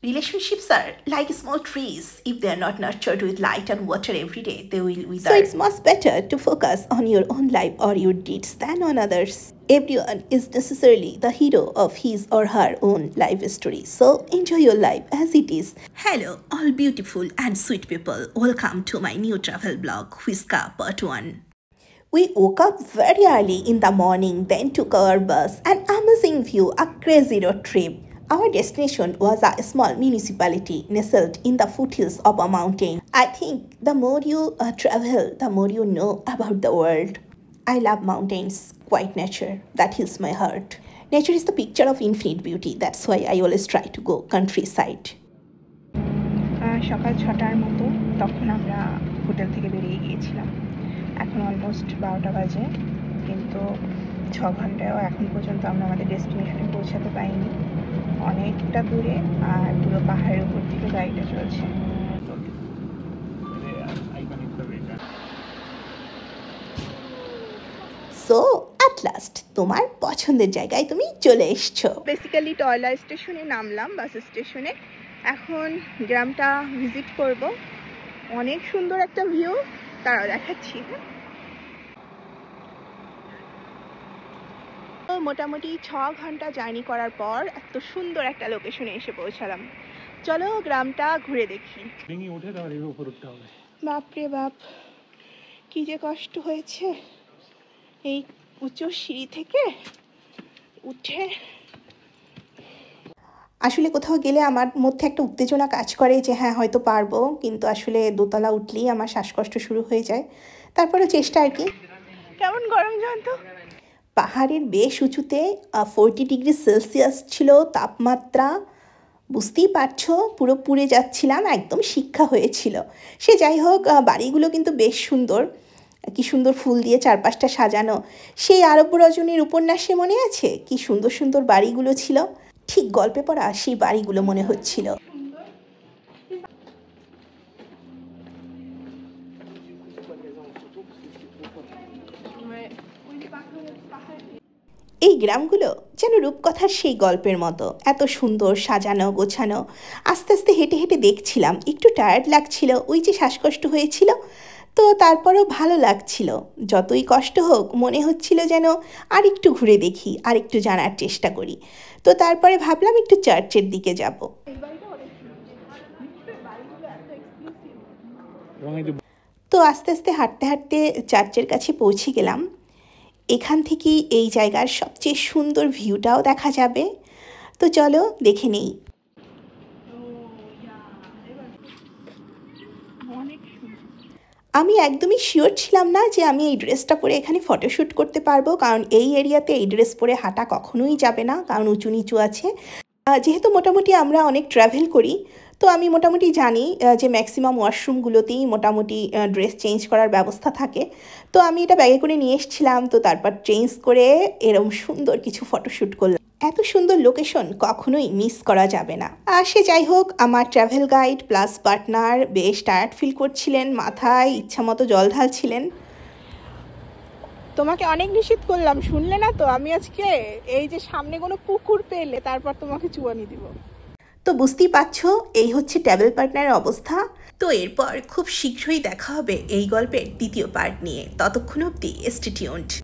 Relationships are like small trees. If they are not nurtured with light and water every day, they will wither. So it's much better to focus on your own life or your deeds than on others. Everyone is necessarily the hero of his or her own life story. So enjoy your life as it is. Hello, all beautiful and sweet people. Welcome to my new travel blog, Whiska Part 1. We woke up very early in the morning, then took our bus. An amazing view, a crazy road trip. Our destination was a small municipality nestled in the foothills of a mountain. I think the more you travel, the more you know about the world. I love mountains, quiet nature. That heals my heart. Nature is the picture of infinite beauty. That's why I always try to go countryside. সকাল 6টার মতো তখন আমরা hotel থেকে বেরিয়ে গিয়েছিলাম। এখন almost 12টা বাজে, কিন্তু 6 ঘন্টায়ও এখন পর্যন্ত আমরা আমাদের ডেস্টিনেশনে পৌঁছাতে পারিনি। অনেকটা দূরে আর পুরো পাহাড়ের উপর থেকে গাড়িটা চলছে। সো অ্যাট লাস্ট তোমার পছন্দের জায়গায় তুমি চলে এসছো। বেসিক্যালি টয়লা স্টেশনে নামলাম, বাস স্টেশনে। এখন গ্রামটা ভিজিট করব। অনেক সুন্দর একটা ভিউ, তারাও দেখাচ্ছি। মোটামুটি 6 ঘন্টা জার্নি করার পর এত সুন্দর একটা লোকেশনে এসে পৌঁছালাম। চলো গ্রামটা ঘুরে দেখি। বাপরে বাপ, কি যে কষ্ট হয়েছে এই উঁচু সিঁড়ি থেকে উঠে। আসলে কোথাও গেলে আমার মধ্যে একটা উত্তেজনা কাজ করে যে হ্যাঁ হয়তো পারবো, কিন্তু আসলে দোতলা উঠলেই আমার শ্বাসকষ্ট শুরু হয়ে যায়। তারপরে চেষ্টা আর কি। কেমন গরম জানতো। পাহাড়ের বেশ উঁচুতে 40 ডিগ্রি সেলসিয়াস ছিল তাপমাত্রা। বুঝতেই পারছো পুরো পুড়ে যাচ্ছিলাম, একদম শিক্ষা হয়েছিল। সে যাই হোক, বাড়িগুলো কিন্তু বেশ সুন্দর, কি সুন্দর ফুল দিয়ে চারপাশটা সাজানো। সেই আরব্য রজনীর উপন্যাসে মনে আছে কি সুন্দর সুন্দর বাড়িগুলো ছিল, ঠিক গল্পে পড়া সেই বাড়িগুলো মনে হচ্ছিল। এই গ্রামগুলো যেন রূপকথার সেই গল্পের মতো, এত সুন্দর সাজানো গোছানো। আস্তে আস্তে হেঁটে হেঁটে দেখছিলাম, একটু টায়ার্ড লাগছিল, ওই যে শ্বাসকষ্ট হয়েছিল, তো তারপরেও ভালো লাগছিল। যতই কষ্ট হোক মনে হচ্ছিল যেন আর একটু ঘুরে দেখি, আর একটু জানার চেষ্টা করি। তো তারপরে ভাবলাম একটু চার্চের দিকে যাব। তো আস্তে আস্তে হাঁটতে হাঁটতে চার্চের কাছে পৌঁছে গেলাম। এখান থেকে এই জায়গার সবচেয়ে সুন্দর ভিউটাও দেখা যাবে। তো চলো দেখে নেই। আমি একদমই শিওর ছিলাম না যে আমি এই ড্রেসটা পরে এখানে ফটোশ্যুট করতে পারবো, কারণ এই এরিয়াতে এই ড্রেস পরে হাঁটা কখনোই যাবে না, কারণ উঁচু নিচু আছে। যেহেতু মোটামুটি আমরা অনেক ট্রাভেল করি, তো আমি মোটামুটি জানি যে ম্যাক্সিমাম ওয়াশরুমগুলোতেই মোটামুটি ড্রেস চেঞ্জ করার ব্যবস্থা থাকে। তো আমি এটা ব্যাগে করে নিয়ে এসেছিলাম, তো তারপর চেঞ্জ করে এরকম সুন্দর কিছু ফটোশ্যুট করলাম। এত সুন্দর লোকেশন কখনোই মিস করা যাবে না। সে যাই হোক, আমার ট্রাভেল গাইড প্লাস পার্টনার বেশ টায়ার্ড ফিল করছিলেন, মাথায় ইচ্ছা মতো জল ঢালছিলেন। তোমাকে অনেক নিষেধ করলাম, শুনলে না তো। আমি আজকে এই যে সামনে কোনো পুকুর পেলে তারপর তোমাকে চুয়ানি দিব। তো বুঝতেই পারছো এই হচ্ছে ট্রাভেল পার্টনারের অবস্থা। তো এরপর খুব শীঘ্রই দেখা হবে এই গল্পের দ্বিতীয় পার্ট নিয়ে। ততক্ষণ অবধি স্টে টিউনড।